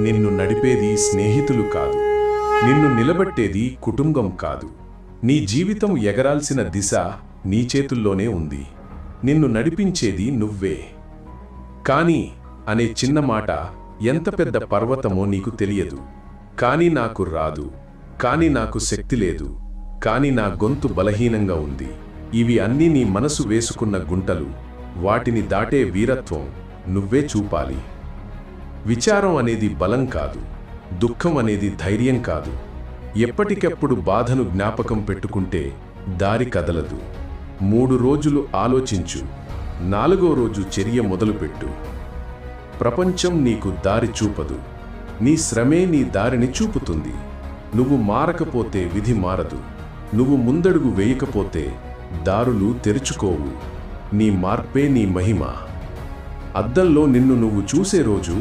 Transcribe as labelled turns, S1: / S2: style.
S1: నిన్ను నడిపేది స్నేహితులు కాదు, నిన్ను నిలబెట్టేది కుటుంబం కాదు. నీ జీవితం ఎగరాల్సిన దిశ నీ చేతుల్లోనే ఉంది. నిన్ను నడిపించేది నువ్వే. కానీ అనే చిన్న మాట ఎంత పెద్ద పర్వతమో నీకు తెలియదు. కానీ నాకు రాదు, కానీ నాకు శక్తి లేదు, కానీ నా గొంతు బలహీనంగా ఉంది. ఇవి అన్నీ నీ మనసు వేసుకున్న గుంటలు. వాటిని దాటే వీరత్వం నువ్వే చూపాలి. విచారం అనేది బలం కాదు, దుఃఖం అనేది ధైర్యం కాదు. ఎప్పటికెప్పుడు బాధను జ్ఞాపకం పెట్టుకుంటే దారి కదలదు. 3 రోజులు ఆలోచించు, 4వ రోజు చర్య మొదలుపెట్టు. ప్రపంచం నీకు దారి చూపదు, నీ శ్రమే నీ దారిని చూపుతుంది. నువ్వు మారకపోతే విధి మారదు, నువ్వు ముందడుగు వేయకపోతే దారులు తెరుచుకోవు. నీ మార్పే నీ మహిమ. అద్దంలో నిన్ను నువ్వు చూసే రోజు